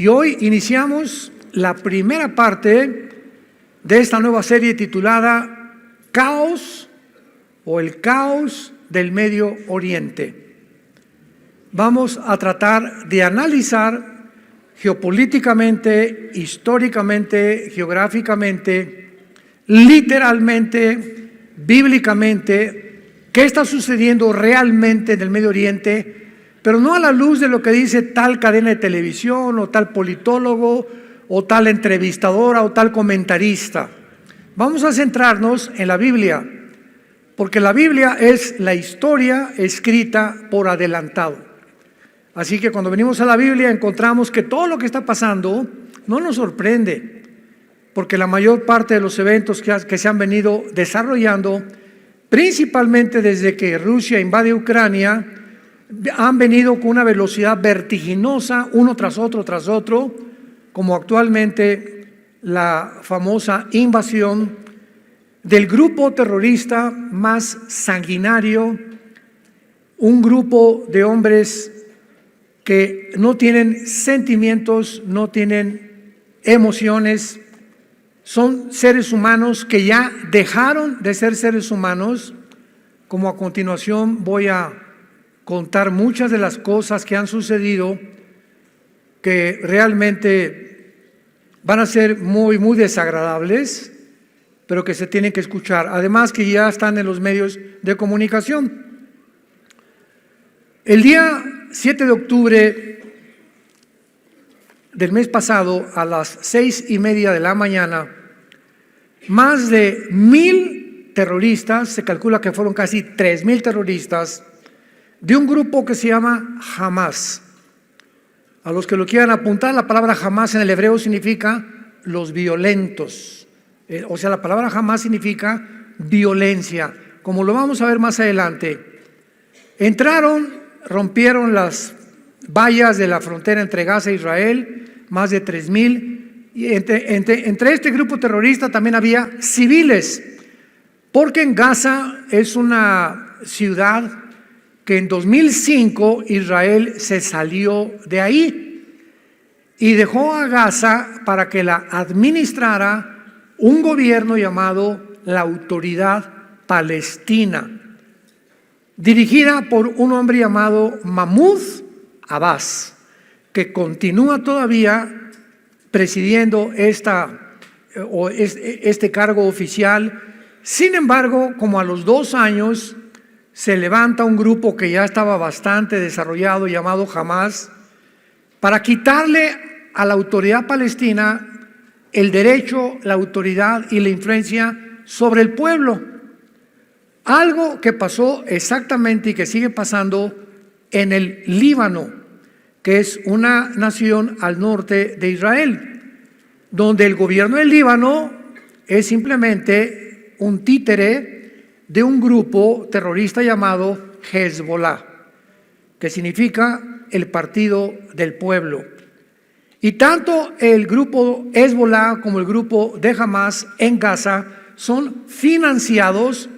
Y hoy iniciamos la primera parte de esta nueva serie titulada Caos o el caos del Medio Oriente. Vamos a tratar de analizar geopolíticamente, históricamente, geográficamente, literalmente, bíblicamente, qué está sucediendo realmente en el Medio Oriente, pero no a la luz de lo que dice tal cadena de televisión o tal politólogo o tal entrevistadora o tal comentarista. Vamos a centrarnos en la Biblia, porque la Biblia es la historia escrita por adelantado. Así que cuando venimos a la Biblia encontramos que todo lo que está pasando no nos sorprende, porque la mayor parte de los eventos que se han venido desarrollando, principalmente desde que Rusia invade Ucrania, han venido con una velocidad vertiginosa, uno tras otro, como actualmente la famosa invasión del grupo terrorista más sanguinario, un grupo de hombres que no tienen sentimientos, no tienen emociones, son seres humanos que ya dejaron de ser seres humanos, como a continuación voy a contar muchas de las cosas que han sucedido que realmente van a ser muy desagradables, pero que se tienen que escuchar, además que ya están en los medios de comunicación. El día 7 de octubre del mes pasado, a las 6:30 de la mañana, más de 1,000 terroristas, se calcula que fueron casi 3,000 terroristas, de un grupo que se llama Hamas. A los que lo quieran apuntar, la palabra Hamas en el hebreo significa los violentos. O sea, la palabra Hamas significa violencia, como lo vamos a ver más adelante. Entraron, rompieron las vallas de la frontera entre Gaza e Israel, más de 3,000. Y entre este grupo terrorista también había civiles, porque en Gaza es una ciudad que en 2005 Israel se salió de ahí y dejó a Gaza para que la administrara un gobierno llamado la Autoridad Palestina, dirigida por un hombre llamado Mahmoud Abbas, que continúa todavía presidiendo este cargo oficial. Sin embargo, como a los 2 años, se levanta un grupo que ya estaba bastante desarrollado llamado Hamas para quitarle a la autoridad palestina el derecho, la autoridad y la influencia sobre el pueblo. Algo que pasó exactamente y que sigue pasando en el Líbano, que es una nación al norte de Israel, donde el gobierno del Líbano es simplemente un títere de un grupo terrorista llamado Hezbollah, que significa el partido del pueblo. Y tanto el grupo Hezbollah como el grupo de Hamas en Gaza son financiados,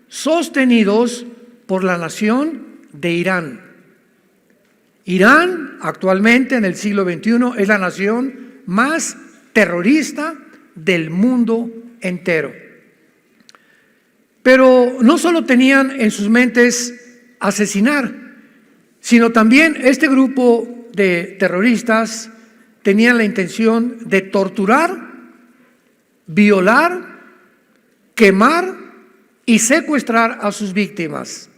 sostenidos por la nación de Irán. Irán actualmente en el siglo XXI es la nación más terrorista del mundo entero. Pero no solo tenían en sus mentes asesinar, sino también este grupo de terroristas tenían la intención de torturar, violar, quemar y secuestrar a sus víctimas.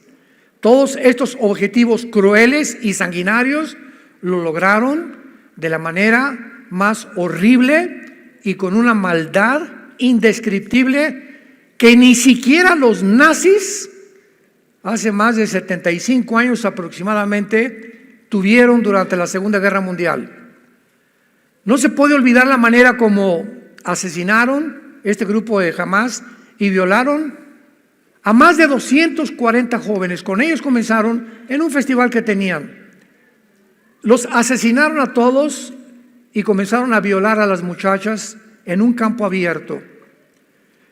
Todos estos objetivos crueles y sanguinarios lo lograron de la manera más horrible y con una maldad indescriptible que ni siquiera los nazis, hace más de 75 años aproximadamente, tuvieron durante la Segunda Guerra Mundial. No se puede olvidar la manera como asesinaron este grupo de Hamas y violaron a más de 240 jóvenes. Con ellos comenzaron en un festival que tenían. Los asesinaron a todos y comenzaron a violar a las muchachas en un campo abierto.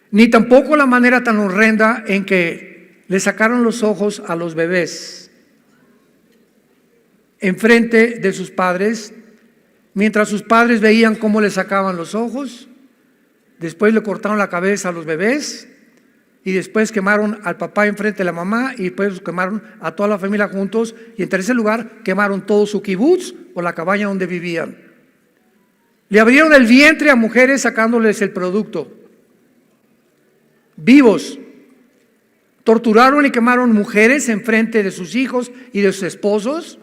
Ni tampoco la manera tan horrenda en que le sacaron los ojos a los bebés enfrente de sus padres, mientras sus padres veían cómo le sacaban los ojos, después le cortaron la cabeza a los bebés, y después quemaron al papá enfrente de la mamá, y después quemaron a toda la familia juntos, y en tercer lugar quemaron todo su kibutz o la cabaña donde vivían. Le abrieron el vientre a mujeres sacándoles el producto, vivos. Torturaron y quemaron mujeres enfrente de sus hijos y de sus esposos.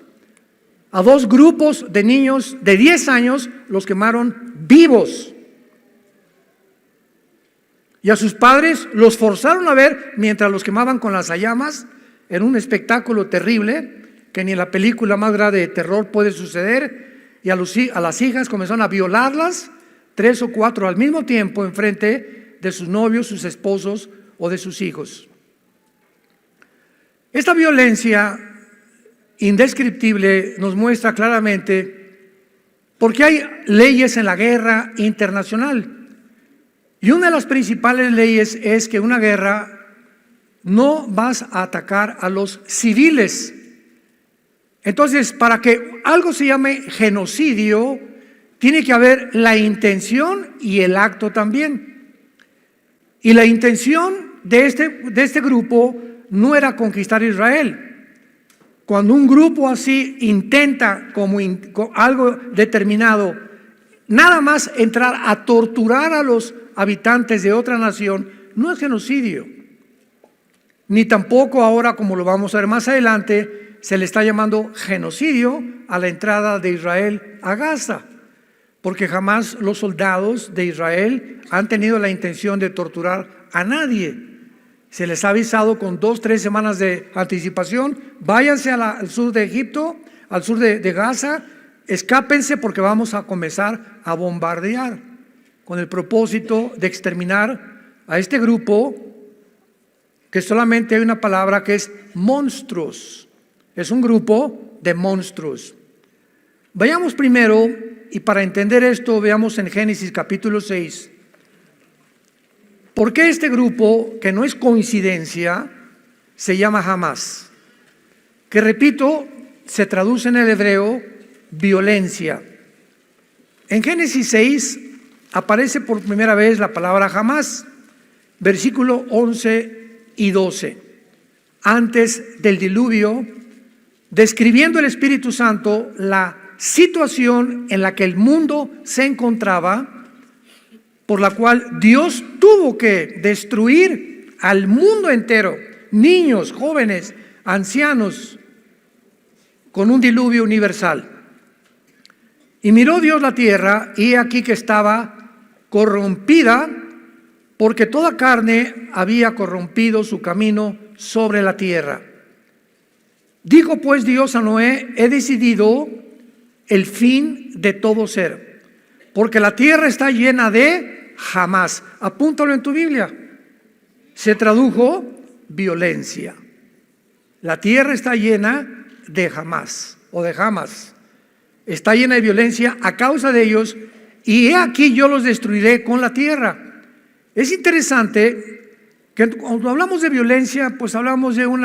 A 2 grupos de niños de 10 años los quemaron vivos. Y a sus padres los forzaron a ver mientras los quemaban con las llamas, en un espectáculo terrible que ni en la película más grande de terror puede suceder. Y a las hijas comenzaron a violarlas, 3 o 4 al mismo tiempo, enfrente de sus novios, sus esposos o de sus hijos. Esta violencia indescriptible nos muestra claramente por qué hay leyes en la guerra internacional. Y una de las principales leyes es que en una guerra no vas a atacar a los civiles. Entonces, para que algo se llame genocidio, tiene que haber la intención y el acto también. Y la intención de este grupo no era conquistar Israel. Cuando un grupo así intenta como algo determinado, nada más entrar a torturar a los habitantes de otra nación, no es genocidio. Ni tampoco ahora, como lo vamos a ver más adelante, se le está llamando genocidio a la entrada de Israel a Gaza, porque jamás los soldados de Israel han tenido la intención de torturar a nadie. Se les ha avisado con 2 o 3 semanas de anticipación: váyanse al sur de Egipto, al sur de Gaza, escápense porque vamos a comenzar a bombardear, con el propósito de exterminar a este grupo, que solamente hay una palabra que es monstruos. Es un grupo de monstruos. Vayamos primero, y para entender esto, veamos en Génesis capítulo 6. ¿Por qué este grupo, que no es coincidencia, se llama Hamás? Que, repito, se traduce en el hebreo violencia. En Génesis 6 aparece por primera vez la palabra Hamás, versículo 11 y 12. Antes del diluvio, describiendo el Espíritu Santo la situación en la que el mundo se encontraba, por la cual Dios tuvo que destruir al mundo entero, niños, jóvenes, ancianos, con un diluvio universal. Y miró Dios la tierra, y aquí que estaba corrompida, porque toda carne había corrompido su camino sobre la tierra. Dijo pues Dios a Noé: he decidido el fin de todo ser, porque la tierra está llena de Hamás. Apúntalo en tu Biblia. Se tradujo violencia. La tierra está llena de Hamás, o de Hamás. Está llena de violencia a causa de ellos, y he aquí yo los destruiré con la tierra. Es interesante que cuando hablamos de violencia, pues hablamos de un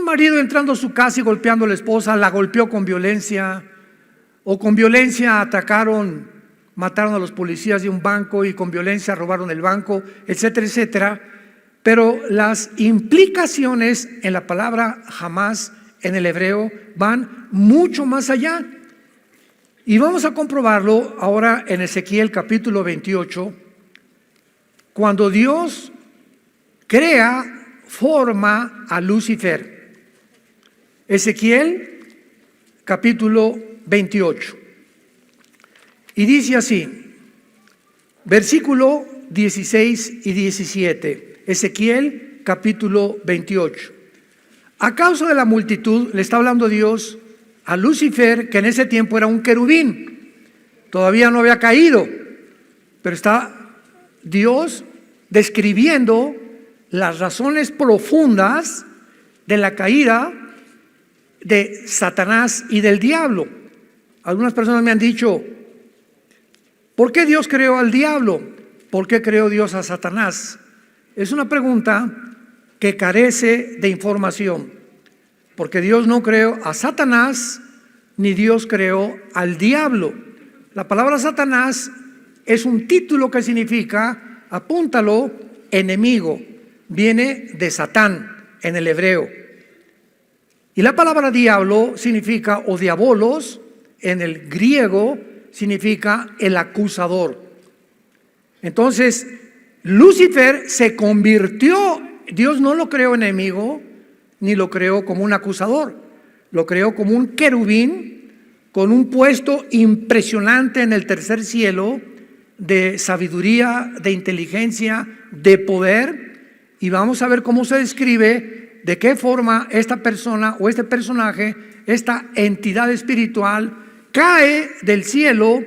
marido entrando a su casa y golpeando a la esposa, la golpeó con violencia, o con violencia mataron a los policías de un banco, y con violencia robaron el banco, etcétera, etcétera. Pero las implicaciones en la palabra Hamás en el hebreo van mucho más allá. Y vamos a comprobarlo ahora en Ezequiel capítulo 28, cuando Dios forma a Lucifer. Ezequiel capítulo 28. Y dice así, versículo 16 y 17, Ezequiel capítulo 28. A causa de la multitud, le está hablando Dios a Lucifer, que en ese tiempo era un querubín, todavía no había caído, pero está Dios describiendo las razones profundas de la caída de Satanás y del diablo. Algunas personas me han dicho: ¿por qué Dios creó al diablo? ¿Por qué creó Dios a Satanás? Es una pregunta que carece de información, porque Dios no creó a Satanás, ni Dios creó al diablo. La palabra Satanás es un título que significa, apúntalo, enemigo. Viene de Satán en el hebreo. Y la palabra diablo significa, o diabolos, en el griego significa el acusador. Entonces, Lucifer se convirtió, Dios no lo creó enemigo, ni lo creó como un acusador, lo creó como un querubín con un puesto impresionante en el tercer cielo de sabiduría, de inteligencia, de poder. Y vamos a ver cómo se describe, de qué forma esta persona o este personaje, esta entidad espiritual, cae del cielo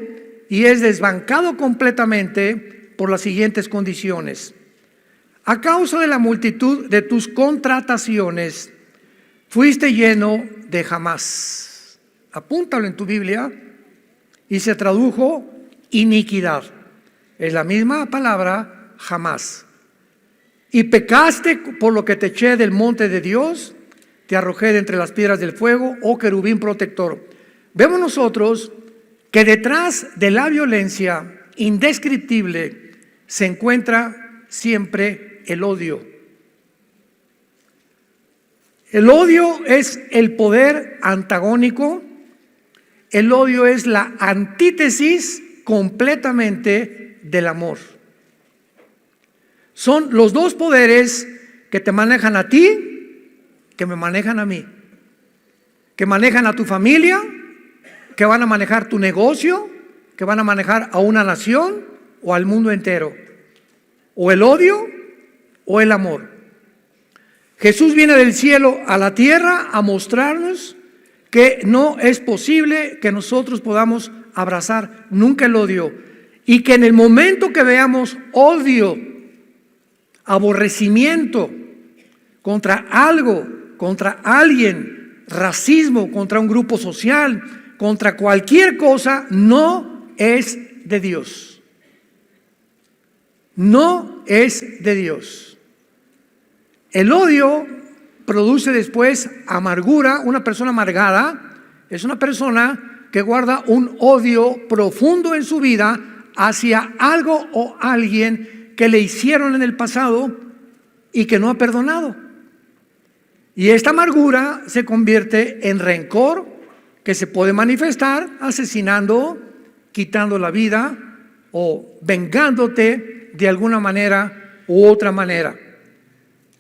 y es desbancado completamente por las siguientes condiciones. A causa de la multitud de tus contrataciones, fuiste lleno de jamás. Apúntalo en tu Biblia, y se tradujo iniquidad. Es la misma palabra, jamás. Y pecaste, por lo que te eché del monte de Dios, te arrojé de entre las piedras del fuego, oh querubín protector. Vemos nosotros que detrás de la violencia indescriptible se encuentra siempre el odio. El odio es el poder antagónico, el odio es la antítesis completamente del amor. Son los dos poderes que te manejan a ti, que me manejan a mí, que manejan a tu familia, que van a manejar tu negocio, que van a manejar a una nación o al mundo entero. O el odio o el amor. Jesús viene del cielo a la tierra a mostrarnos que no es posible que nosotros podamos abrazar nunca el odio, y que en el momento que veamos odio, aborrecimiento contra algo, contra alguien, racismo contra un grupo social, contra cualquier cosa, no es de Dios. No es de Dios. El odio produce después amargura. Una persona amargada es una persona que guarda un odio profundo en su vida hacia algo o alguien que le hicieron en el pasado y que no ha perdonado. Y esta amargura se convierte en rencor, que se puede manifestar asesinando, quitando la vida o vengándote de alguna manera u otra manera.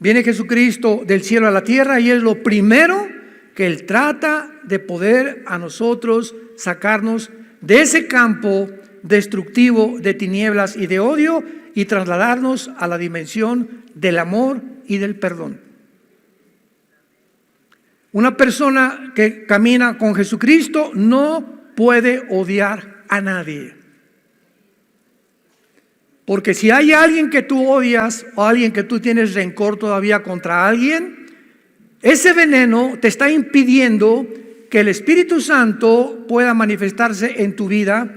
Viene Jesucristo del cielo a la tierra y es lo primero que Él trata de poder a nosotros sacarnos de ese campo destructivo de tinieblas y de odio y trasladarnos a la dimensión del amor y del perdón. Una persona que camina con Jesucristo no puede odiar a nadie. Porque si hay alguien que tú odias o alguien que tú tienes rencor todavía contra alguien, ese veneno te está impidiendo que el Espíritu Santo pueda manifestarse en tu vida,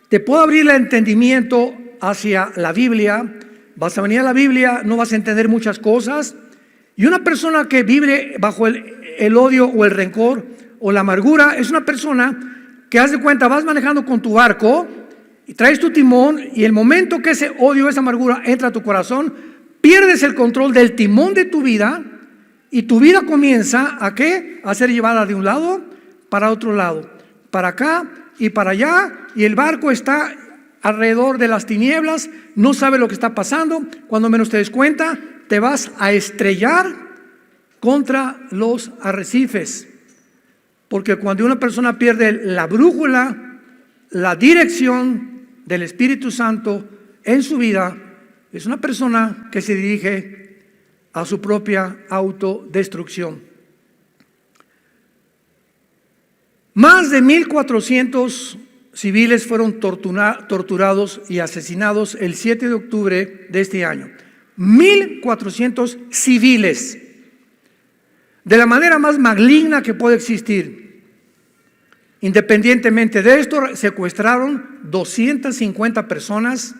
te pueda abrir el entendimiento hacia la Biblia. Vas a venir a la Biblia, no vas a entender muchas cosas. Y una persona que vive bajo el odio o el rencor o la amargura es una persona que, haz de cuenta, vas manejando con tu barco y traes tu timón, y el momento que ese odio, esa amargura entra a tu corazón, pierdes el control del timón de tu vida y tu vida comienza ¿a qué? A ser llevada de un lado para otro lado, para acá y para allá, y el barco está alrededor de las tinieblas, no sabe lo que está pasando. Cuando menos te des cuenta, te vas a estrellar contra los arrecifes, porque cuando una persona pierde la brújula, la dirección del Espíritu Santo en su vida, es una persona que se dirige a su propia autodestrucción. Más de 1,400 civiles fueron torturados y asesinados el 7 de octubre de este año. 1,400 civiles, de la manera más maligna que puede existir. Independientemente de esto, secuestraron 250 personas,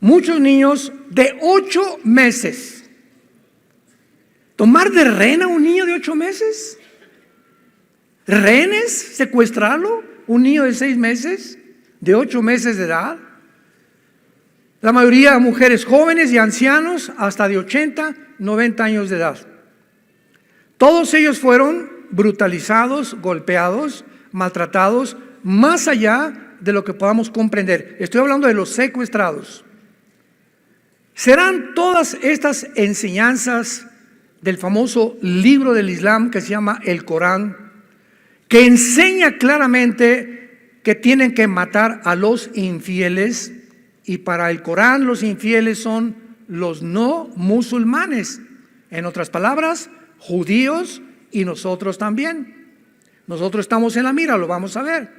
muchos niños de 8 meses. ¿Tomar de rehén a un niño de 8 meses? ¿Rehenes? ¿Secuestrarlo? ¿Un niño de 6 meses? de 8 meses de edad. La mayoría de mujeres jóvenes y ancianos hasta de 80, 90 años de edad. Todos ellos fueron brutalizados, golpeados, maltratados, más allá de lo que podamos comprender. Estoy hablando de los secuestrados. ¿Serán todas estas enseñanzas del famoso libro del Islam que se llama el Corán, que enseña claramente que tienen que matar a los infieles? Y para el Corán los infieles son los no musulmanes. En otras palabras, judíos y nosotros también. Nosotros estamos en la mira, lo vamos a ver.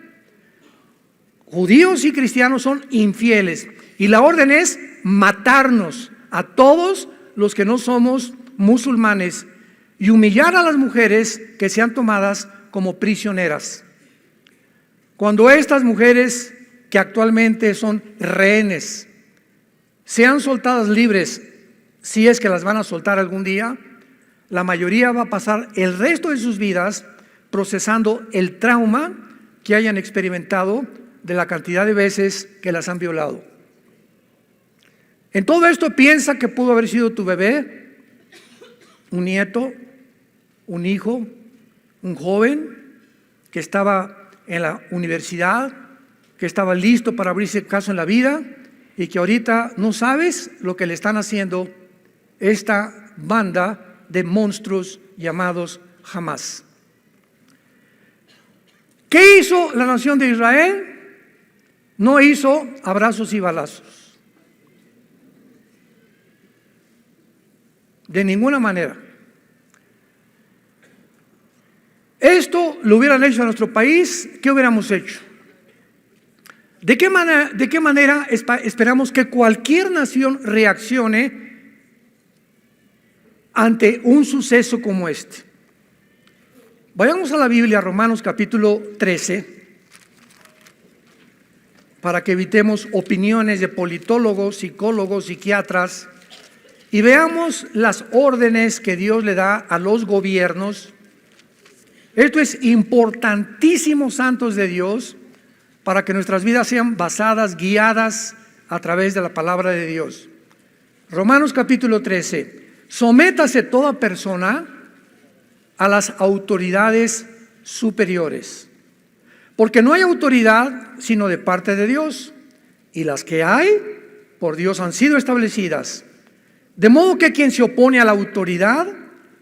Judíos y cristianos son infieles. Y la orden es matarnos a todos los que no somos musulmanes y humillar a las mujeres que sean tomadas como prisioneras. Cuando estas mujeres que actualmente son rehenes sean soltadas libres, si es que las van a soltar algún día, la mayoría va a pasar el resto de sus vidas procesando el trauma que hayan experimentado de la cantidad de veces que las han violado. En todo esto piensa que pudo haber sido tu bebé, un nieto, un hijo, un joven que estaba en la universidad, que estaba listo para abrirse caso en la vida y que ahorita no sabes lo que le están haciendo esta banda de monstruos llamados Hamás. ¿Qué hizo la nación de Israel? No hizo abrazos y balazos. De ninguna manera. Esto lo hubieran hecho en nuestro país, ¿qué hubiéramos hecho? ¿De qué manera esperamos que cualquier nación reaccione ante un suceso como este? Vayamos a la Biblia, Romanos capítulo 13, para que evitemos opiniones de politólogos, psicólogos, psiquiatras, y veamos las órdenes que Dios le da a los gobiernos. Esto es importantísimo, santos de Dios, para que nuestras vidas sean basadas, guiadas a través de la palabra de Dios. Romanos capítulo 13. Sométase toda persona a las autoridades superiores, porque no hay autoridad sino de parte de Dios, y las que hay por Dios han sido establecidas. De modo que quien se opone a la autoridad,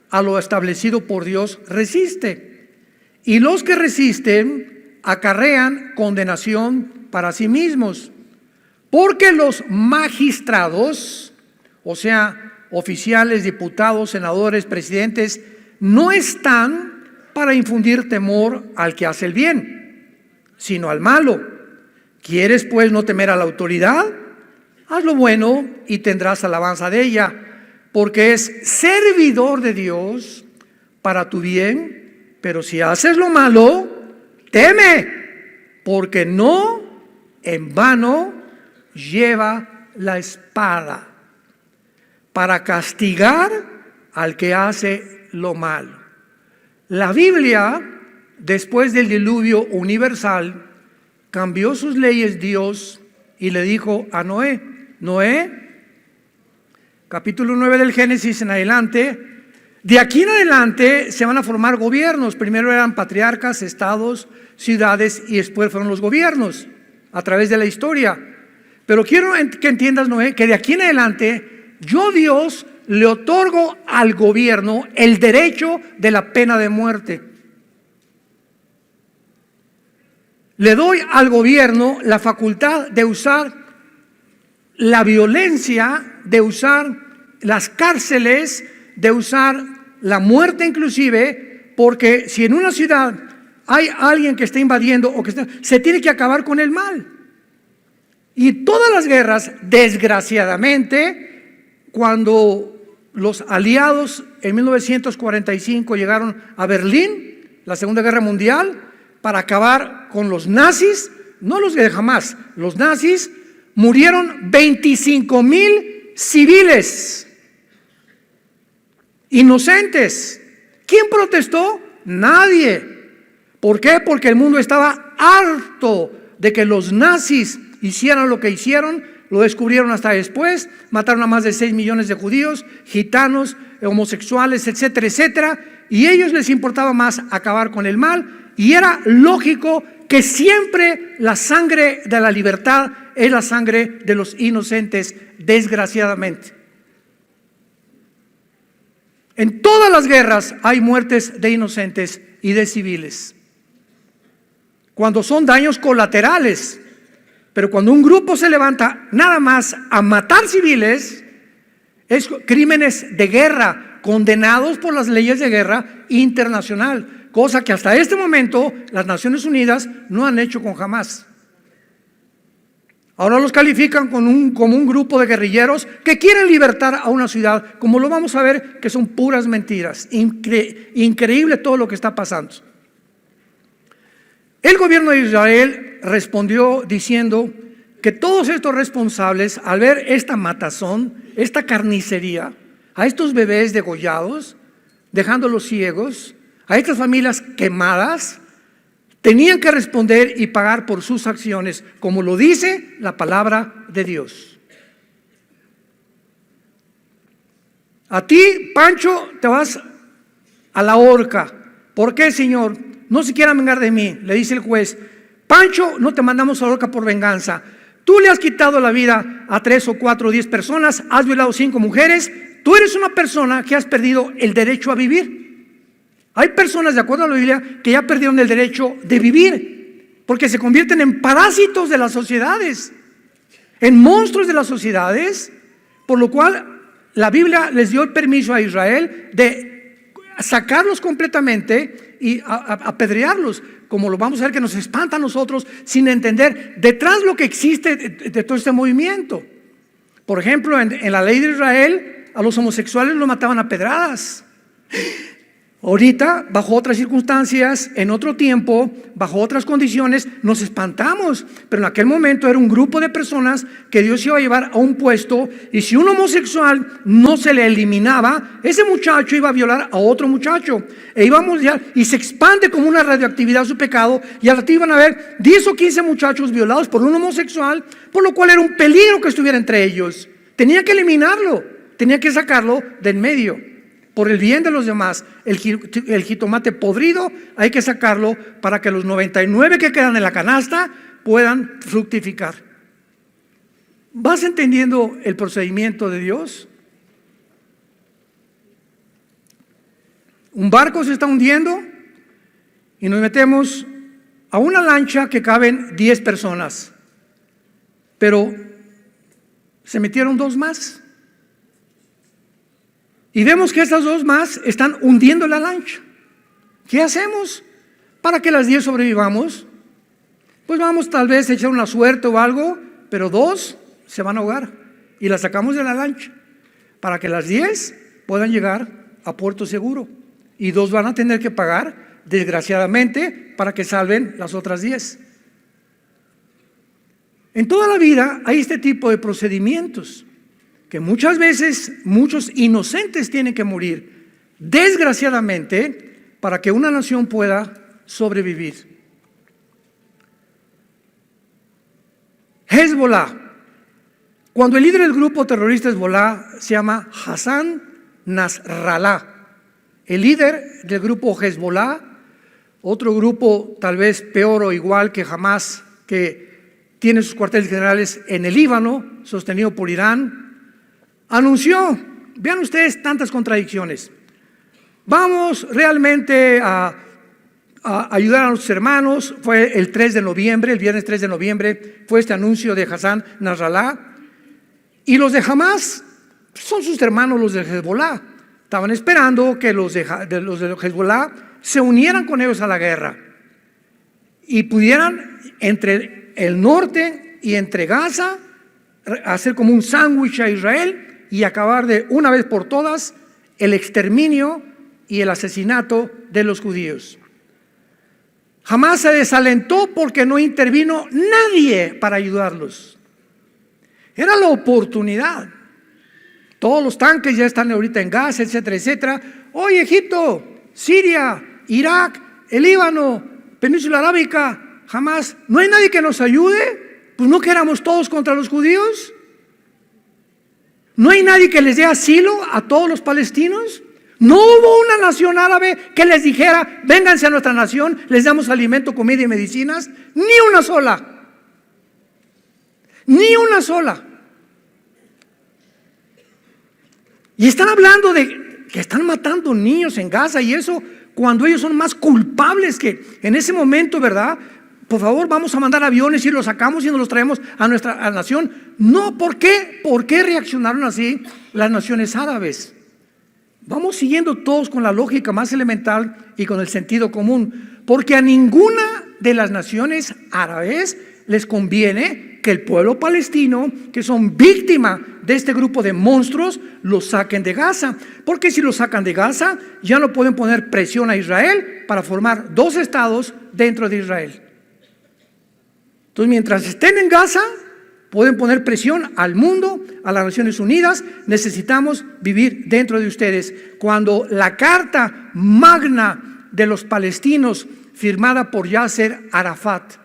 a lo establecido por Dios, resiste. Y los que resisten acarrean condenación para sí mismos. Porque los magistrados, o sea, oficiales, diputados, senadores, presidentes, no están para infundir temor al que hace el bien, sino al malo. ¿Quieres pues no temer a la autoridad? Haz lo bueno y tendrás alabanza de ella, porque es servidor de Dios para tu bien. Pero si haces lo malo, teme, porque no en vano lleva la espada para castigar al que hace lo malo. La Biblia, después del diluvio universal, cambió sus leyes Dios y le dijo a Noé, capítulo 9 del Génesis en adelante, de aquí en adelante se van a formar gobiernos. Primero eran patriarcas, estados, ciudades, y después fueron los gobiernos a través de la historia. Pero quiero que entiendas, Noé, que de aquí en adelante yo, Dios, le otorgo al gobierno el derecho de la pena de muerte. Le doy al gobierno la facultad de usar la violencia, de usar las cárceles, de usar la muerte inclusive, porque si en una ciudad hay alguien que está invadiendo o que se tiene que acabar con el mal. Y todas las guerras, desgraciadamente, cuando los aliados en 1945 llegaron a Berlín, la Segunda Guerra Mundial, para acabar con los nazis, no los de Hamás, los nazis, murieron 25,000 civiles inocentes. ¿Quién protestó? Nadie. ¿Por qué? Porque el mundo estaba harto de que los nazis hicieran lo que hicieron, lo descubrieron hasta después, mataron a más de 6 millones de judíos, gitanos, homosexuales, etcétera, etcétera, y a ellos les importaba más acabar con el mal, y era lógico que siempre la sangre de la libertad es la sangre de los inocentes, desgraciadamente. En todas las guerras hay muertes de inocentes y de civiles, cuando son daños colaterales. Pero cuando un grupo se levanta nada más a matar civiles, es crímenes de guerra, condenados por las leyes de guerra internacional, cosa que hasta este momento las Naciones Unidas no han hecho con Hamás. Ahora los califican como un grupo de guerrilleros que quieren libertar a una ciudad, como lo vamos a ver, que son puras mentiras. Increíble todo lo que está pasando. El gobierno de Israel respondió diciendo que todos estos responsables, al ver esta matazón, esta carnicería, a estos bebés degollados, dejándolos ciegos, a estas familias quemadas, tenían que responder y pagar por sus acciones, como lo dice la palabra de Dios. A ti, Pancho, te vas a la horca. ¿Por qué, Señor? No se quiera vengar de mí, le dice el juez. Pancho, no te mandamos a la horca por venganza. Tú le has quitado la vida a 3 o 4 o 10 personas, has violado 5 mujeres. Tú eres una persona que has perdido el derecho a vivir. Hay personas, de acuerdo a la Biblia, que ya perdieron el derecho de vivir, porque se convierten en parásitos de las sociedades, en monstruos de las sociedades, por lo cual la Biblia les dio el permiso a Israel de sacarlos completamente y apedrearlos, como lo vamos a ver, que nos espanta a nosotros sin entender detrás lo que existe de todo este movimiento. Por ejemplo, en la ley de Israel, a los homosexuales los mataban a pedradas. Ahorita, bajo otras circunstancias, en otro tiempo, bajo otras condiciones, nos espantamos. Pero en aquel momento era un grupo de personas que Dios iba a llevar a un puesto, y si un homosexual no se le eliminaba, ese muchacho iba a violar a otro muchacho. Y se expande como una radioactividad su pecado, y al rato iban a haber 10 o 15 muchachos violados por un homosexual, por lo cual era un peligro que estuviera entre ellos. Tenía que eliminarlo, tenía que sacarlo de en medio. Por el bien de los demás, el jitomate podrido hay que sacarlo para que los 99 que quedan en la canasta puedan fructificar. ¿Vas entendiendo el procedimiento de Dios? Un barco se está hundiendo y nos metemos a una lancha que caben 10 personas, pero se metieron 2 más. Y vemos que estas 2 más están hundiendo la lancha. ¿Qué hacemos para que las 10 sobrevivamos? Pues vamos tal vez a echar una suerte o algo, pero 2 se van a ahogar y las sacamos de la lancha para que las 10 puedan llegar a puerto seguro. Y 2 van a tener que pagar, desgraciadamente, para que salven las otras 10. En toda la vida hay este tipo de procedimientos, que muchas veces muchos inocentes tienen que morir, desgraciadamente, para que una nación pueda sobrevivir. Hezbollah. Cuando el líder del grupo terrorista Hezbollah se llama Hassan Nasrallah, el líder del grupo Hezbollah, otro grupo tal vez peor o igual que Hamás, que tiene sus cuarteles generales en el Líbano, sostenido por Irán, anunció, vean ustedes tantas contradicciones, vamos realmente a ayudar a nuestros hermanos. Fue el 3 de noviembre, el viernes 3 de noviembre, fue este anuncio de Hassan Nasrallah. Y los de Hamás son sus hermanos, los de Hezbollah. Estaban esperando que los de Hezbollah se unieran con ellos a la guerra y pudieran entre el norte y entre Gaza hacer como un sándwich a Israel y acabar de una vez por todas el exterminio y el asesinato de los judíos. Jamás se desalentó porque no intervino nadie para ayudarlos. Era la oportunidad. Todos los tanques ya están ahorita en Gaza, etcétera, etcétera. Hoy Egipto, Siria, Irak, el Líbano, Península Arábica, jamás. ¿No hay nadie que nos ayude? Pues no que éramos todos contra los judíos. ¿No hay nadie que les dé asilo a todos los palestinos? No hubo una nación árabe que les dijera, vénganse a nuestra nación, les damos alimento, comida y medicinas. Ni una sola. Ni una sola. Y están hablando de que están matando niños en Gaza y eso cuando ellos son más culpables que en ese momento, ¿verdad? Por favor, vamos a mandar aviones y los sacamos y nos los traemos a nuestra nación. No, ¿por qué? ¿Por qué reaccionaron así las naciones árabes? Vamos siguiendo todos con la lógica más elemental y con el sentido común, porque a ninguna de las naciones árabes les conviene que el pueblo palestino, que son víctimas de este grupo de monstruos, los saquen de Gaza, porque si los sacan de Gaza ya no pueden poner presión a Israel para formar dos estados dentro de Israel. Entonces, mientras estén en Gaza, pueden poner presión al mundo, a las Naciones Unidas. Necesitamos vivir dentro de ustedes. Cuando la carta magna de los palestinos, firmada por Yasser Arafat,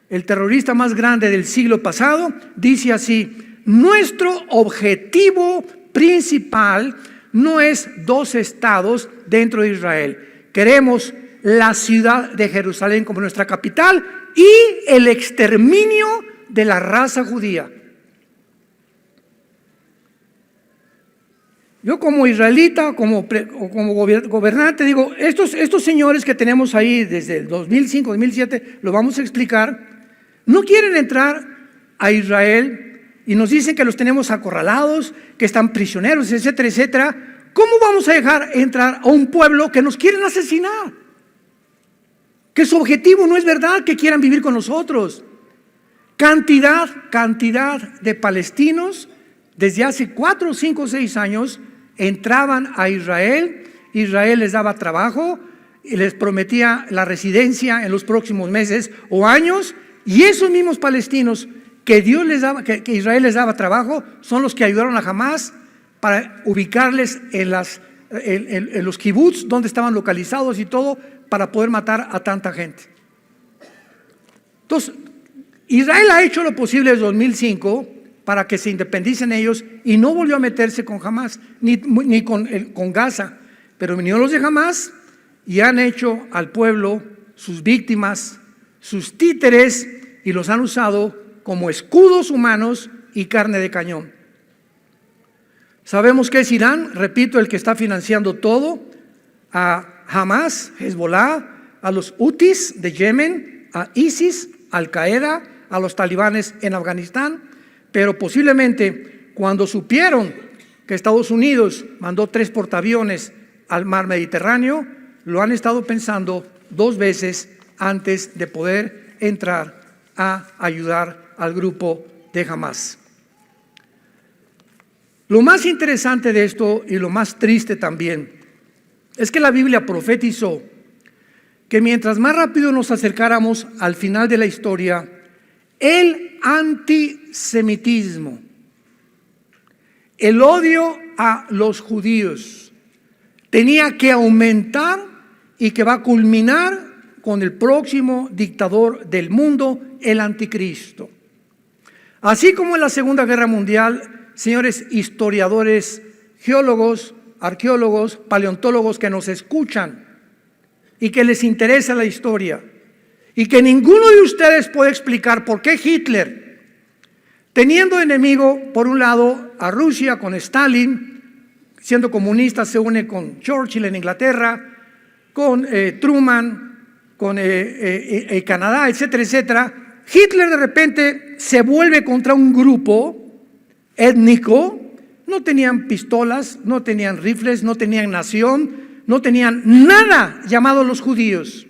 el terrorista más grande del siglo pasado, dice así: nuestro objetivo principal no es dos estados dentro de Israel. Queremos la ciudad de Jerusalén como nuestra capital y el exterminio de la raza judía. Yo como israelita, como gobernante, digo, estos señores que tenemos ahí desde el 2005, 2007, lo vamos a explicar, no quieren entrar a Israel y nos dicen que los tenemos acorralados, que están prisioneros, etcétera, etcétera. ¿Cómo vamos a dejar entrar a un pueblo que nos quieren asesinar? Que su objetivo no es verdad que quieran vivir con nosotros. Cantidad de palestinos desde hace 4, 5, 6 años entraban a Israel. Israel les daba trabajo y les prometía la residencia en los próximos meses o años, y esos mismos palestinos que Dios les daba, que Israel les daba trabajo, son los que ayudaron a Hamás para ubicarles en los kibbutz donde estaban localizados y todo, para poder matar a tanta gente. Entonces, Israel ha hecho lo posible desde 2005 para que se independicen ellos y no volvió a meterse con Hamás ni con Gaza, pero vinieron los de Hamás y han hecho al pueblo sus víctimas, sus títeres, y los han usado como escudos humanos y carne de cañón. Sabemos que es Irán, repito, el que está financiando todo, a Hamás, Hezbollah, a los Houthis de Yemen, a ISIS, Al Qaeda, a los talibanes en Afganistán, pero posiblemente cuando supieron que Estados Unidos mandó 3 portaaviones al mar Mediterráneo, lo han estado pensando 2 veces antes de poder entrar a ayudar al grupo de Hamás. Lo más interesante de esto y lo más triste también es que la Biblia profetizó que mientras más rápido nos acercáramos al final de la historia, el antisemitismo, el odio a los judíos, tenía que aumentar y que va a culminar con el próximo dictador del mundo, el anticristo. Así como en la Segunda Guerra Mundial, señores historiadores, geólogos, arqueólogos, paleontólogos que nos escuchan y que les interesa la historia, y que ninguno de ustedes puede explicar por qué Hitler, teniendo enemigo por un lado a Rusia con Stalin, siendo comunista se une con Churchill en Inglaterra, con Truman, con Canadá, etcétera, etcétera. Hitler de repente se vuelve contra un grupo étnico. No tenían pistolas, no tenían rifles, no tenían nación, no tenían nada llamado los judíos.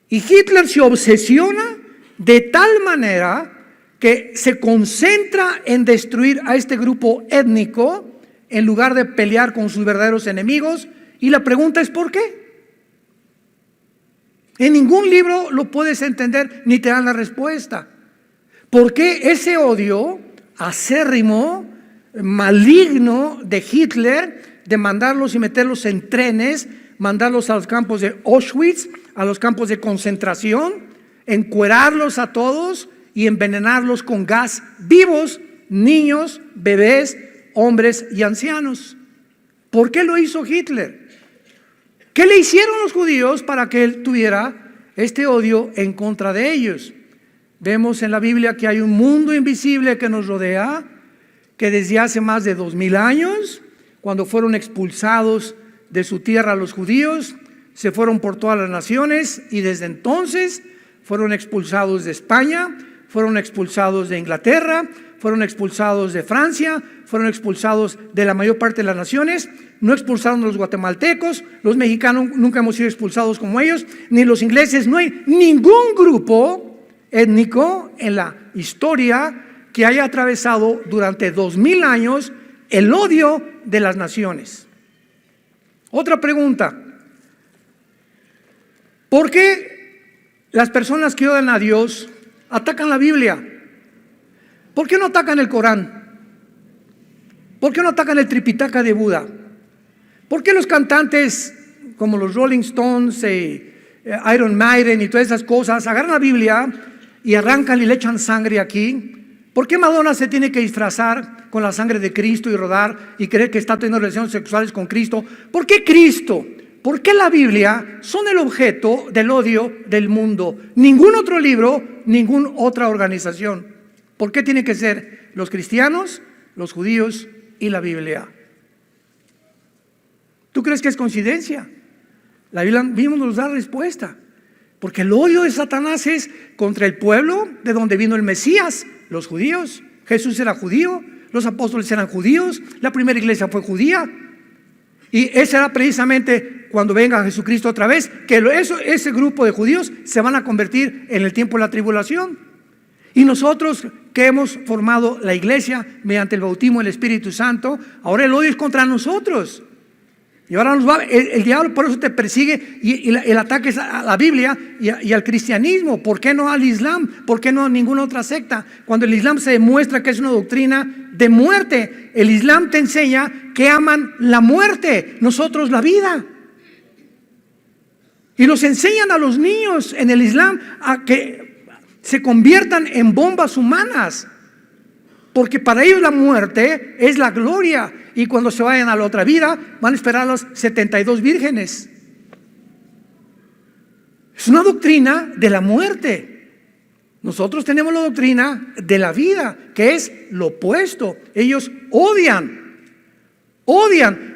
Y Hitler se obsesiona de tal manera que se concentra en destruir a este grupo étnico en lugar de pelear con sus verdaderos enemigos. Y la pregunta es ¿por qué? En ningún libro lo puedes entender ni te dan la respuesta. ¿Por qué ese odio acérrimo, maligno de Hitler, de mandarlos y meterlos en trenes, mandarlos a los campos de Auschwitz, a los campos de concentración, encuerarlos a todos y envenenarlos con gas vivos, niños, bebés, hombres y ancianos. ¿Por qué lo hizo Hitler? ¿Qué le hicieron los judíos para que él tuviera este odio en contra de ellos? Vemos en la Biblia que hay un mundo invisible que nos rodea, que desde hace más de 2000 años, cuando fueron expulsados de su tierra los judíos, se fueron por todas las naciones y desde entonces fueron expulsados de España, fueron expulsados de Inglaterra, fueron expulsados de Francia, fueron expulsados de la mayor parte de las naciones. No expulsaron a los guatemaltecos, los mexicanos nunca hemos sido expulsados como ellos, ni los ingleses. No hay ningún grupo étnico en la historia que haya atravesado durante 2000 años el odio de las naciones. Otra pregunta: ¿por qué las personas que odian a Dios atacan la Biblia? ¿Por qué no atacan el Corán? ¿Por qué no atacan el Tripitaka de Buda? ¿Por qué los cantantes como los Rolling Stones, Iron Maiden y todas esas cosas agarran la Biblia y arrancan y le echan sangre aquí? ¿Por qué Madonna se tiene que disfrazar con la sangre de Cristo y rodar y creer que está teniendo relaciones sexuales con Cristo? ¿Por qué Cristo? ¿Por qué la Biblia son el objeto del odio del mundo? Ningún otro libro, ninguna otra organización. ¿Por qué tienen que ser los cristianos, los judíos y la Biblia? ¿Tú crees que es coincidencia? La Biblia mismo nos da respuesta. Porque el odio de Satanás es contra el pueblo de donde vino el Mesías, los judíos. Jesús era judío, los apóstoles eran judíos, la primera iglesia fue judía. Y ese era precisamente cuando venga Jesucristo otra vez, que ese grupo de judíos se van a convertir en el tiempo de la tribulación. Y nosotros que hemos formado la iglesia mediante el bautismo del Espíritu Santo, ahora el odio es contra nosotros. Y ahora el diablo por eso te persigue y el ataque es a la Biblia y al cristianismo. ¿Por qué no al Islam? ¿Por qué no a ninguna otra secta? Cuando el Islam se demuestra que es una doctrina de muerte. El Islam te enseña que aman la muerte, nosotros la vida. Y nos enseñan a los niños en el Islam a que se conviertan en bombas humanas, porque para ellos la muerte es la gloria, y cuando se vayan a la otra vida van a esperar a las 72 vírgenes. Es una doctrina de la muerte. Nosotros tenemos la doctrina de la vida, que es lo opuesto. Ellos odian.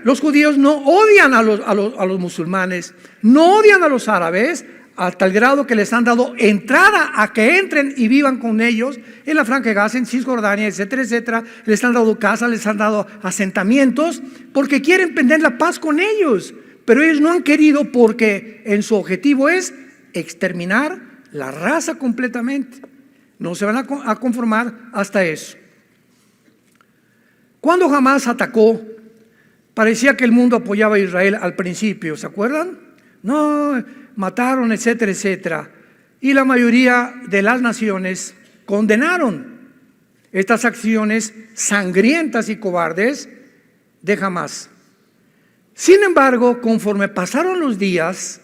Los judíos no odian a los musulmanes, no odian a los árabes, a tal grado que les han dado entrada a que entren y vivan con ellos en la Franja de Gaza, en Cisjordania, etcétera, etcétera. Les han dado casas, les han dado asentamientos, porque quieren prender la paz con ellos. Pero ellos no han querido, porque en su objetivo es exterminar la raza completamente. No se van a conformar hasta eso. Cuando Hamás atacó, parecía que el mundo apoyaba a Israel al principio, ¿se acuerdan? No, mataron, etcétera, etcétera. Y la mayoría de las naciones condenaron estas acciones sangrientas y cobardes de Hamás. Sin embargo, conforme pasaron los días,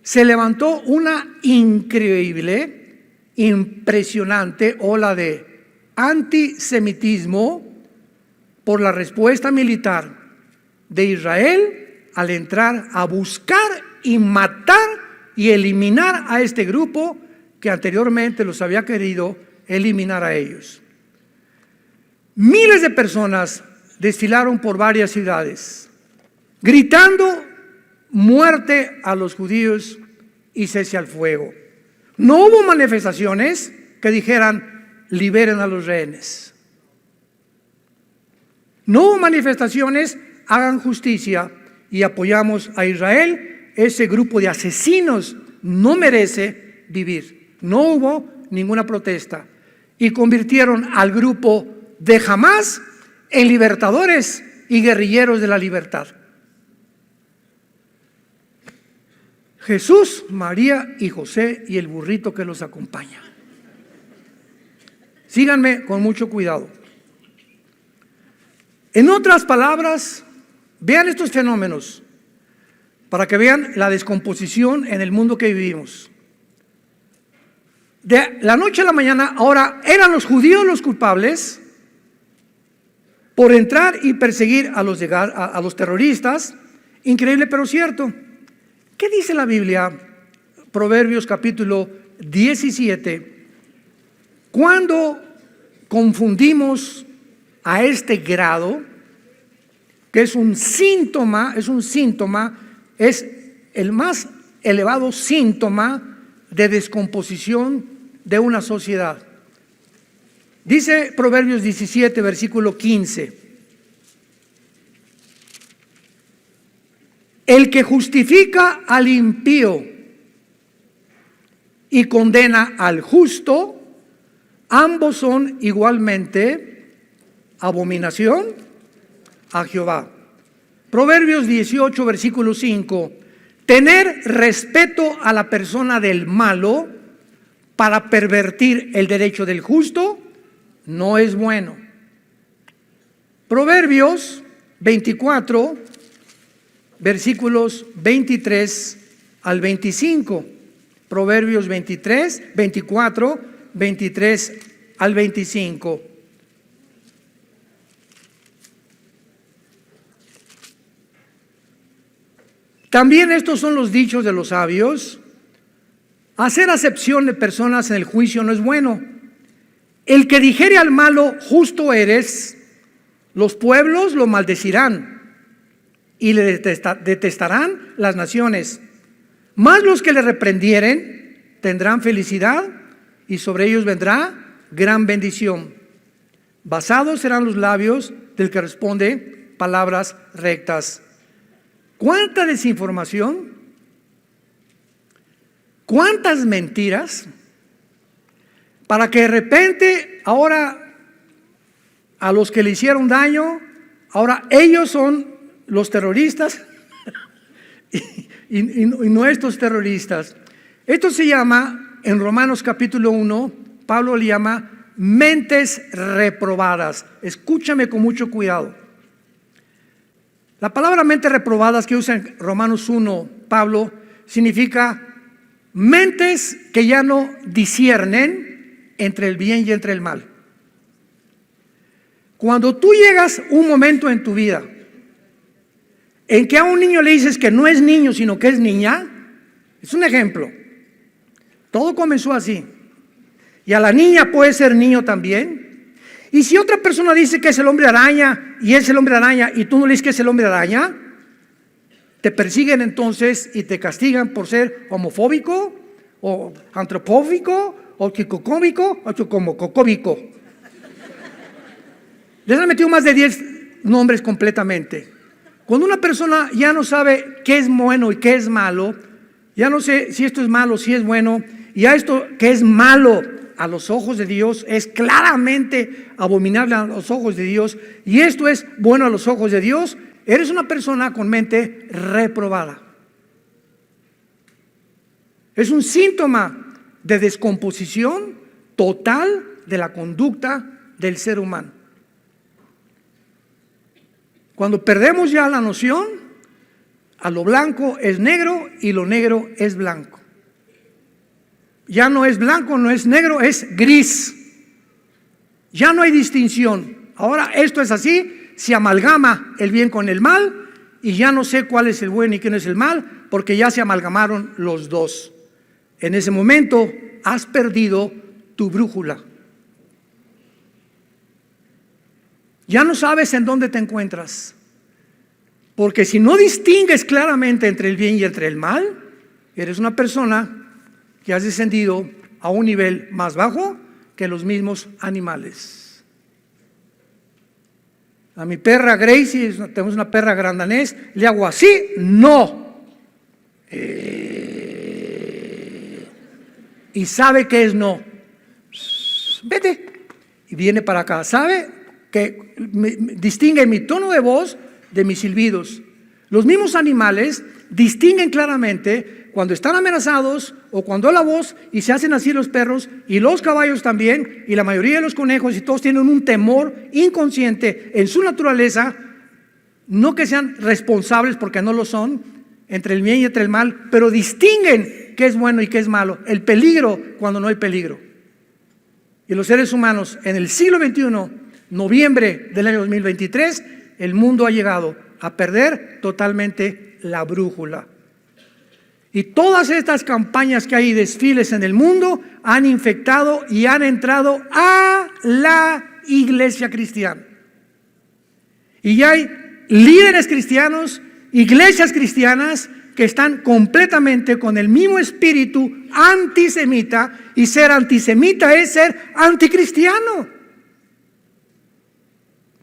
se levantó una increíble, impresionante ola de antisemitismo por la respuesta militar de Israel al entrar a buscar y matar y eliminar a este grupo que anteriormente los había querido eliminar a ellos. Miles de personas desfilaron por varias ciudades, gritando muerte a los judíos y cese al fuego. No hubo manifestaciones que dijeran liberen a los rehenes. No hubo manifestaciones, hagan justicia y apoyamos a Israel. Ese grupo de asesinos no merece vivir. No hubo ninguna protesta. Y convirtieron al grupo de Hamás en libertadores y guerrilleros de la libertad. Jesús, María y José y el burrito que los acompaña. Síganme con mucho cuidado. En otras palabras, vean estos fenómenos para que vean la descomposición en el mundo que vivimos. De la noche a la mañana, ahora eran los judíos los culpables por entrar y perseguir a los terroristas. Increíble pero cierto. ¿Qué dice la Biblia? Proverbios capítulo 17. Cuando confundimos a este grado, que es un síntoma, es el más elevado síntoma de descomposición de una sociedad. Dice Proverbios 17, versículo 15. El que justifica al impío y condena al justo, ambos son igualmente abominación a Jehová. Proverbios 18, versículo 5. Tener respeto a la persona del malo para pervertir el derecho del justo no es bueno. Proverbios 24, versículos 23 al 25. Proverbios 24, 23 al 25. También estos son los dichos de los sabios. Hacer acepción de personas en el juicio no es bueno. El que dijere al malo, justo eres, los pueblos lo maldecirán y le detestarán las naciones. Mas los que le reprendieren tendrán felicidad y sobre ellos vendrá gran bendición. Basados serán los labios del que responde palabras rectas. ¿Cuánta desinformación? ¿Cuántas mentiras? Para que de repente ahora a los que le hicieron daño, ahora ellos son los terroristas y nuestros terroristas. Esto se llama, en Romanos capítulo 1, Pablo le llama mentes reprobadas. Escúchame con mucho cuidado. La palabra mentes reprobadas que usa en Romanos 1, Pablo, significa mentes que ya no disciernen entre el bien y entre el mal. Cuando tú llegas un momento en tu vida en que a un niño le dices que no es niño sino que es niña, es un ejemplo. Todo comenzó así. Y a la niña puede ser niño también. Y si otra persona dice que es el hombre araña y es el hombre araña y tú no le dices que es el hombre araña, te persiguen entonces y te castigan por ser homofóbico o antropófico o quicocómico o chocomococóbico. Les han metido más de 10 nombres completamente. Cuando una persona ya no sabe qué es bueno y qué es malo, ya no sé si esto es malo, si es bueno, y a esto que es malo a los ojos de Dios es claramente abominable a los ojos de Dios, y esto es bueno a los ojos de Dios, eres una persona con mente reprobada. Es un síntoma de descomposición total de la conducta del ser humano. Cuando perdemos ya la noción, a lo blanco es negro y lo negro es blanco. Ya no es blanco, no es negro, es gris. Ya no hay distinción. Ahora esto es así, se amalgama el bien con el mal y ya no sé cuál es el bueno y quién es el mal, porque ya se amalgamaron los dos. En ese momento has perdido tu brújula. Ya no sabes en dónde te encuentras, porque si no distingues claramente entre el bien y entre el mal, eres una persona que has descendido a un nivel más bajo que los mismos animales. A mi perra Gracie, tenemos una perra gran danés, le hago así, no. Y sabe que es no. Vete. Y viene para acá. ¿Sabe? Que distingue mi tono de voz de mis silbidos. Los mismos animales distinguen claramente cuando están amenazados o cuando la voz, y se hacen así los perros y los caballos también, y la mayoría de los conejos, y todos tienen un temor inconsciente en su naturaleza, no que sean responsables porque no lo son, entre el bien y entre el mal, pero distinguen qué es bueno y qué es malo, el peligro cuando no hay peligro. Y los seres humanos en el siglo XXI, noviembre del año 2023, el mundo ha llegado a perder totalmente la brújula. Y todas estas campañas que hay, desfiles en el mundo, han infectado y han entrado a la iglesia cristiana. Y ya hay líderes cristianos, iglesias cristianas que están completamente con el mismo espíritu antisemita, y ser antisemita es ser anticristiano.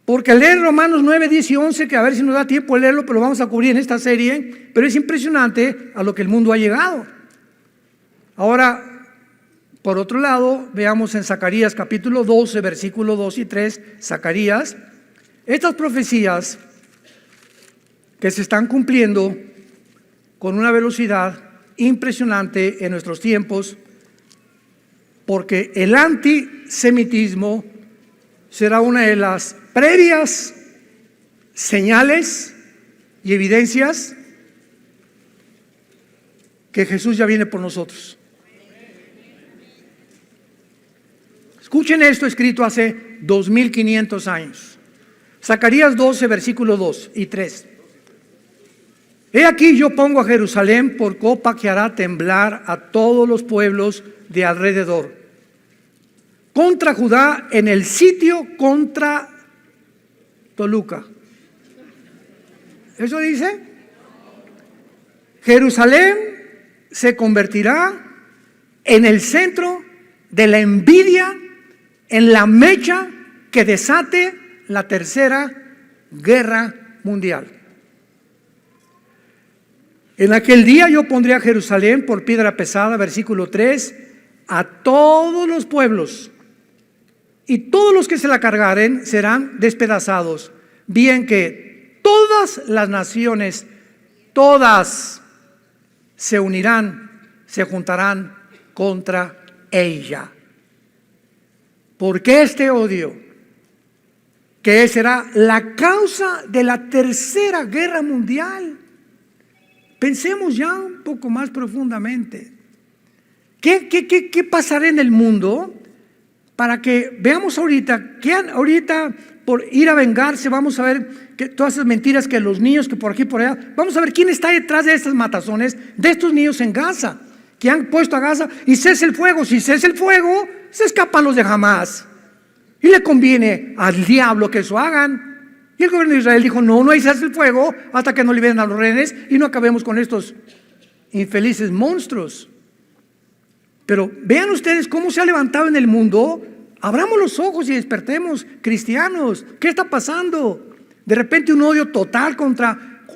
Porque leer Romanos 9, 10 y 11, que a ver si nos da tiempo de leerlo, pero lo vamos a cubrir en esta serie, pero es impresionante a lo que el mundo ha llegado. Ahora, por otro lado, veamos en Zacarías capítulo 12, versículos 2 y 3, Zacarías, estas profecías que se están cumpliendo con una velocidad impresionante en nuestros tiempos, porque el antisemitismo será una de las previas señales y evidencias que Jesús ya viene por nosotros. Escuchen esto escrito hace 2500 años. Zacarías 12, versículos 2 y 3. He aquí yo pongo a Jerusalén por copa que hará temblar a todos los pueblos de alrededor. Contra Judá en el sitio contra Toluca. ¿Eso dice? Jerusalén se convertirá en el centro de la envidia, en la mecha que desate la tercera guerra mundial. En aquel día yo pondré a Jerusalén por piedra pesada, versículo 3, a todos los pueblos, y todos los que se la cargaren serán despedazados, bien que todas las naciones, todas se unirán, se juntarán contra ella. ¿Por qué este odio? Que será la causa de la tercera guerra mundial. Pensemos ya un poco más profundamente. ¿Qué pasará en el mundo para que veamos ahorita, que ahorita por ir a vengarse, vamos a ver que todas esas mentiras que los niños, que por aquí por allá, vamos a ver quién está detrás de estas matazones de estos niños en Gaza, que han puesto a Gaza y cese el fuego. Si cese el fuego, se escapan los de Hamás. Y le conviene al diablo que eso hagan. Y el gobierno de Israel dijo, no hay cese el fuego hasta que no liberen a los rehenes y no acabemos con estos infelices monstruos. Pero vean ustedes cómo se ha levantado en el mundo. Abramos los ojos y despertemos, cristianos. ¿Qué está pasando? De repente un odio total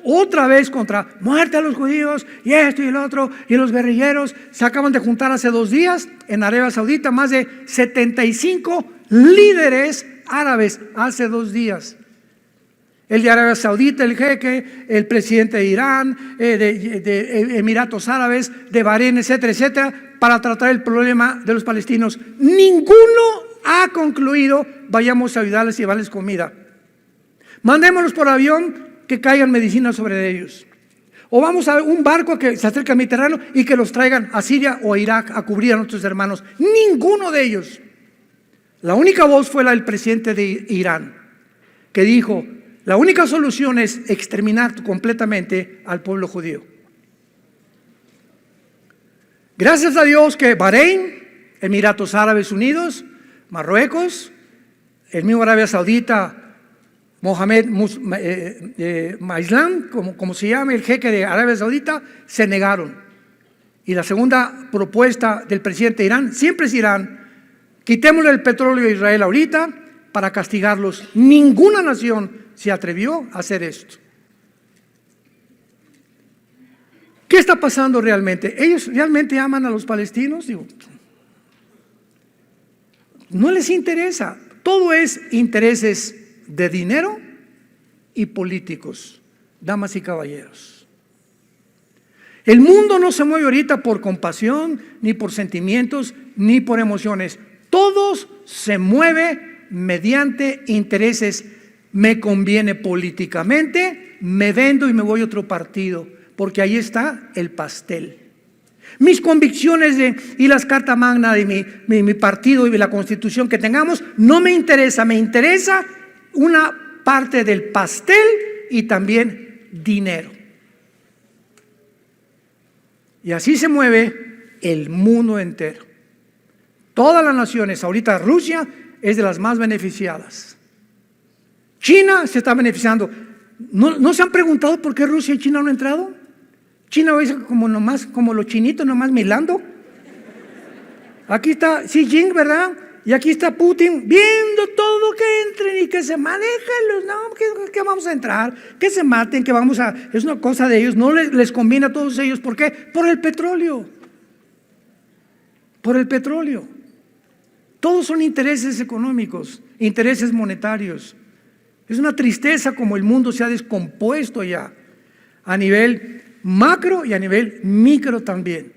otra vez contra muerte a los judíos y esto y el otro, y los guerrilleros. Se acaban de juntar hace 2 días en Arabia Saudita más de 75 líderes árabes hace 2 días. El de Arabia Saudita, el jeque, el presidente de Irán, de Emiratos Árabes, de Bahrein, etcétera, etcétera, para tratar el problema de los palestinos. Ninguno ha concluido, vayamos a ayudarles y llevarles comida. Mandémoslos por avión, que caigan medicinas sobre ellos. O vamos a un barco que se acerque al Mediterráneo y que los traigan a Siria o a Irak a cubrir a nuestros hermanos. Ninguno de ellos. La única voz fue la del presidente de Irán, que dijo, la única solución es exterminar completamente al pueblo judío. Gracias a Dios que Bahrein, Emiratos Árabes Unidos, Marruecos, el mismo Arabia Saudita, Mohamed Maislam, como se llama, el jeque de Arabia Saudita, se negaron. Y la segunda propuesta del presidente de Irán, siempre es Irán, quitémosle el petróleo a Israel ahorita para castigarlos. Ninguna nación se atrevió a hacer esto. ¿Qué está pasando realmente? ¿Ellos realmente aman a los palestinos? Digo, no les interesa. Todo es intereses de dinero y políticos, damas y caballeros. El mundo no se mueve ahorita por compasión, ni por sentimientos, ni por emociones. Todos se mueve mediante intereses. Me conviene políticamente, me vendo y me voy a otro partido, porque ahí está el pastel. Mis convicciones y las cartas magna de mi partido y de la constitución que tengamos no me interesa. Me interesa una parte del pastel y también dinero. Y así se mueve el mundo entero. Todas las naciones, ahorita Rusia es de las más beneficiadas. China se está beneficiando. ¿No se han preguntado por qué Rusia y China no han entrado? China es como los chinitos nomás milando. Aquí está Xi Jinping, ¿verdad? Y aquí está Putin viendo todo que entren y que se manejen los, no, que vamos a entrar, que se maten, que vamos a, es una cosa de ellos, no les conviene a todos ellos. ¿Por qué? Por el petróleo. Por el petróleo. Todos son intereses económicos, intereses monetarios. Es una tristeza como el mundo se ha descompuesto ya a nivel macro y a nivel micro también,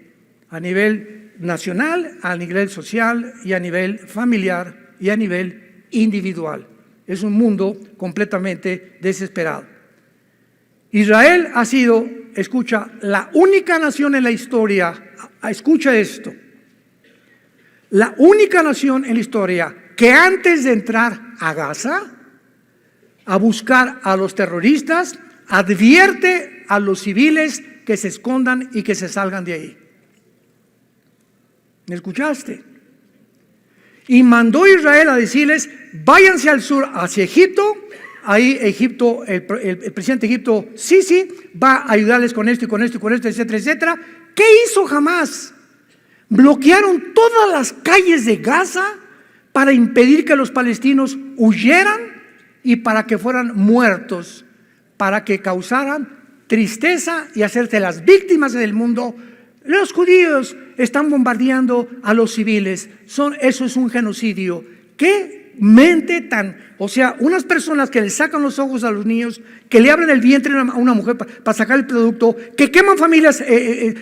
a nivel nacional, a nivel social y a nivel familiar y a nivel individual. Es un mundo completamente desesperado. Israel ha sido, escucha, la única nación en la historia, escucha esto, la única nación en la historia que antes de entrar a Gaza, a buscar a los terroristas, advierte a los civiles que se escondan y que se salgan de ahí. ¿Me escuchaste? Y mandó Israel a decirles, váyanse al sur hacia Egipto. Ahí Egipto, el presidente de Egipto, sí, va a ayudarles con esto y con esto y con esto, etcétera, etcétera. ¿Qué hizo Hamás? Bloquearon todas las calles de Gaza para impedir que los palestinos huyeran y para que fueran muertos, para que causaran tristeza y hacerse las víctimas del mundo. Los judíos están bombardeando a los civiles. Eso es un genocidio. ¿Qué mente tan? O sea, unas personas que le sacan los ojos a los niños, que le abren el vientre a una mujer para sacar el producto, que queman familias,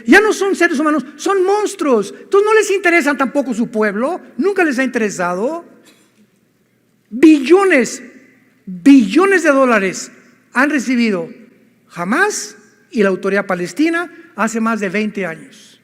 ya no son seres humanos, son monstruos. Entonces no les interesa tampoco su pueblo, nunca les ha interesado. Billones de dólares han recibido Hamás y la autoridad palestina hace más de 20 años.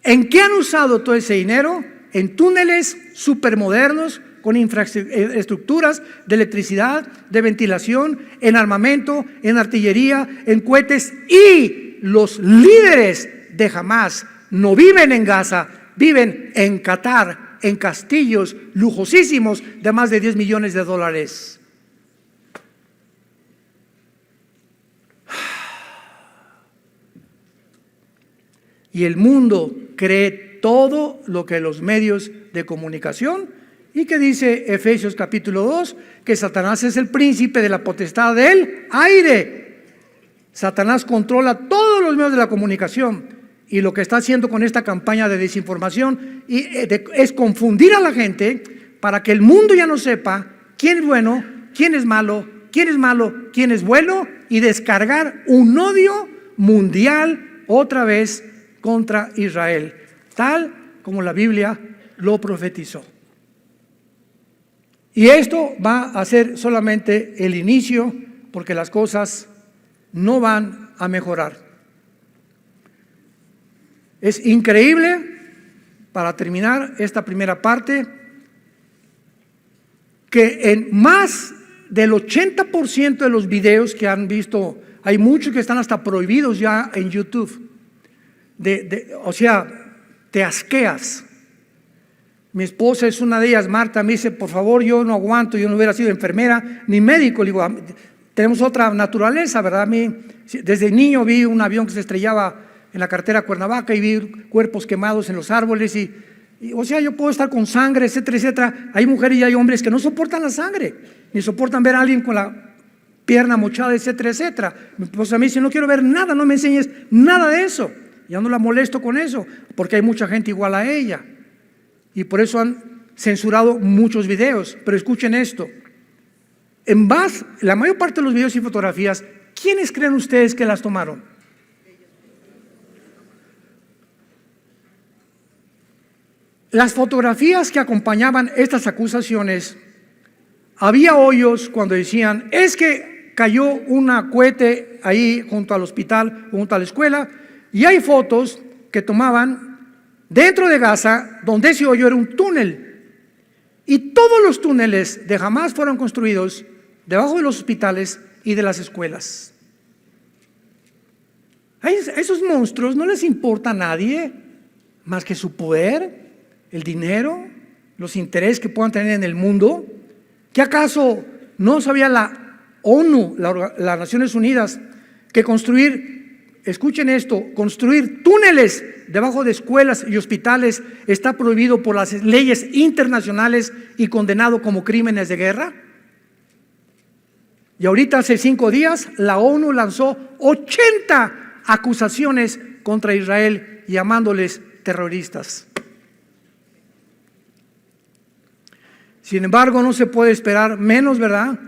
¿En qué han usado todo ese dinero? En túneles supermodernos con infraestructuras de electricidad, de ventilación, en armamento, en artillería, en cohetes. Y los líderes de Hamás no viven en Gaza, viven en Qatar, en castillos lujosísimos de más de 10 millones de dólares. Y el mundo cree todo lo que los medios de comunicación, y que dice Efesios capítulo 2, que Satanás es el príncipe de la potestad del aire. Satanás controla todos los medios de la comunicación, y lo que está haciendo con esta campaña de desinformación es confundir a la gente para que el mundo ya no sepa quién es bueno, quién es malo, quién es malo, quién es bueno, y descargar un odio mundial otra vez contra Israel, tal como la Biblia lo profetizó. Y esto va a ser solamente el inicio, porque las cosas no van a mejorar. Es increíble, para terminar esta primera parte, que en más del 80% de los videos que han visto, hay muchos que están hasta prohibidos ya en YouTube. O sea, te asqueas. Mi esposa es una de ellas, Marta, me dice, por favor, yo no aguanto, yo no hubiera sido enfermera ni médico. Le digo, tenemos otra naturaleza, ¿verdad? Desde niño vi un avión que se estrellaba en la carretera Cuernavaca y vi cuerpos quemados en los árboles y o sea, yo puedo estar con sangre, etcétera, etcétera. Hay mujeres y hay hombres que no soportan la sangre, ni soportan ver a alguien con la pierna mochada, etcétera, etcétera. Mi esposa me dice, no quiero ver nada, no me enseñes nada de eso. Ya no la molesto con eso, porque hay mucha gente igual a ella. Y por eso han censurado muchos videos. Pero escuchen esto. La mayor parte de los videos y fotografías, ¿quiénes creen ustedes que las tomaron? Las fotografías que acompañaban estas acusaciones, había hoyos cuando decían, es que cayó un cohete ahí junto al hospital, junto a la escuela, y hay fotos que tomaban dentro de Gaza, donde ese hoyo era un túnel. Y todos los túneles de Hamás fueron construidos debajo de los hospitales y de las escuelas. A esos monstruos no les importa a nadie más que su poder, el dinero, los intereses que puedan tener en el mundo. ¿Qué acaso no sabía la ONU, las Naciones Unidas, que construir, escuchen esto, construir túneles debajo de escuelas y hospitales está prohibido por las leyes internacionales y condenado como crímenes de guerra? Y ahorita hace 5 días la ONU lanzó 80 acusaciones contra Israel llamándoles terroristas. Sin embargo, no se puede esperar menos, ¿verdad?,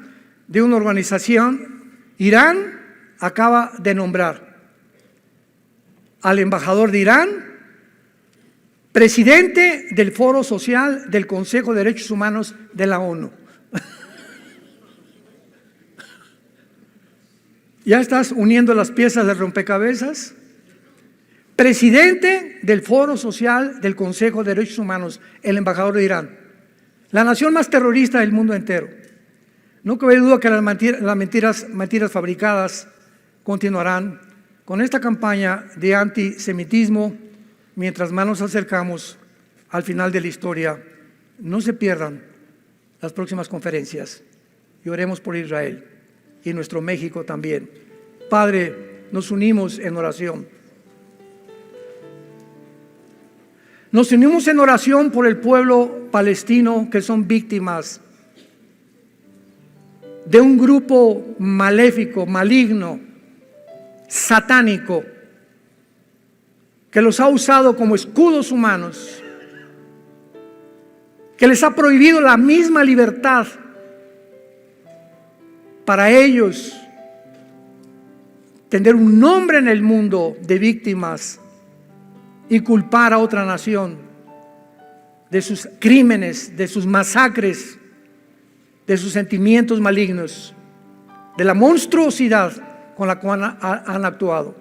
de una organización. Irán acaba de nombrar al embajador de Irán presidente del Foro Social del Consejo de Derechos Humanos de la ONU. ¿Ya estás uniendo las piezas del rompecabezas? Presidente del Foro Social del Consejo de Derechos Humanos, el embajador de Irán, la nación más terrorista del mundo entero. No cabe duda que las mentiras fabricadas continuarán con esta campaña de antisemitismo mientras más nos acercamos al final de la historia. No se pierdan las próximas conferencias y oremos por Israel y nuestro México también. Padre, nos unimos en oración. Nos unimos en oración por el pueblo palestino que son víctimas de un grupo maléfico, maligno, satánico, que los ha usado como escudos humanos, que les ha prohibido la misma libertad para ellos tener un nombre en el mundo de víctimas y culpar a otra nación de sus crímenes, de sus masacres, de sus sentimientos malignos, de la monstruosidad con la cual han actuado.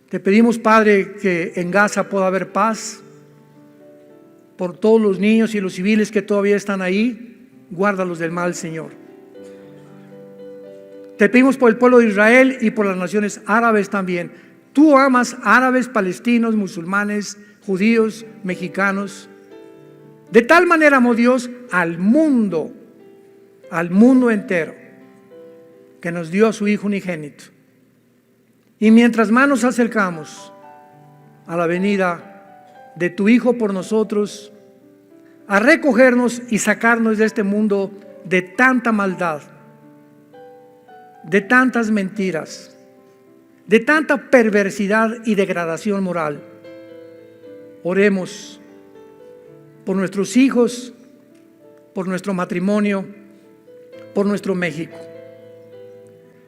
Te pedimos, Padre, que en Gaza pueda haber paz por todos los niños y los civiles que todavía están ahí. Guárdalos del mal, Señor. Te pedimos por el pueblo de Israel y por las naciones árabes también. Tú amas árabes, palestinos, musulmanes, judíos, mexicanos. De tal manera amó Dios al mundo entero, que nos dio a su Hijo unigénito. Y mientras más nos acercamos a la venida de tu Hijo por nosotros, a recogernos y sacarnos de este mundo de tanta maldad, de tantas mentiras, de tanta perversidad y degradación moral, oremos por nuestros hijos, por nuestro matrimonio, por nuestro México.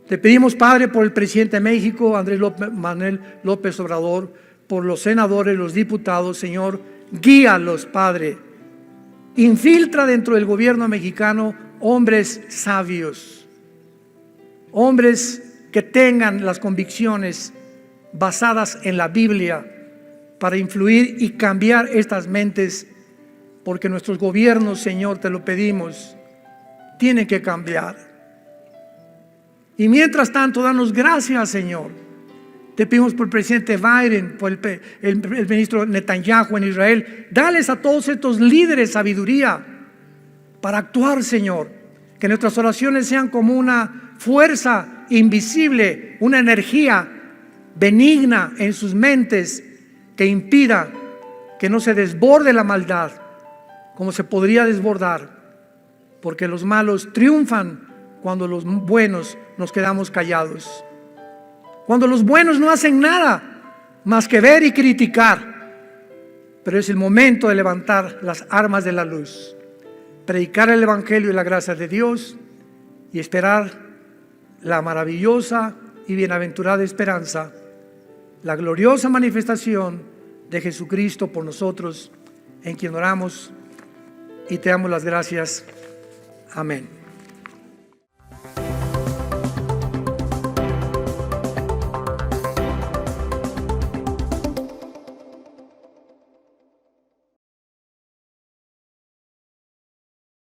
Te pedimos, Padre, por el presidente de México, Manuel López Obrador, por los senadores, los diputados, Señor, guíalos, Padre. Infiltra dentro del gobierno mexicano hombres sabios, hombres que tengan las convicciones basadas en la Biblia para influir y cambiar estas mentes, porque nuestros gobiernos, Señor, te lo pedimos, tienen que cambiar. Y mientras tanto, danos gracias, Señor. Te pedimos por el presidente Biden, por el ministro Netanyahu en Israel. Dales a todos estos líderes sabiduría para actuar, Señor. Que nuestras oraciones sean como una fuerza invisible, una energía benigna en sus mentes que impida que no se desborde la maldad como se podría desbordar, porque los malos triunfan cuando los buenos nos quedamos callados, cuando los buenos no hacen nada más que ver y criticar. Pero es el momento de levantar las armas de la luz, predicar el Evangelio y la gracia de Dios y esperar la maravillosa y bienaventurada esperanza, la gloriosa manifestación de Jesucristo por nosotros, en quien oramos y te damos las gracias. Amén.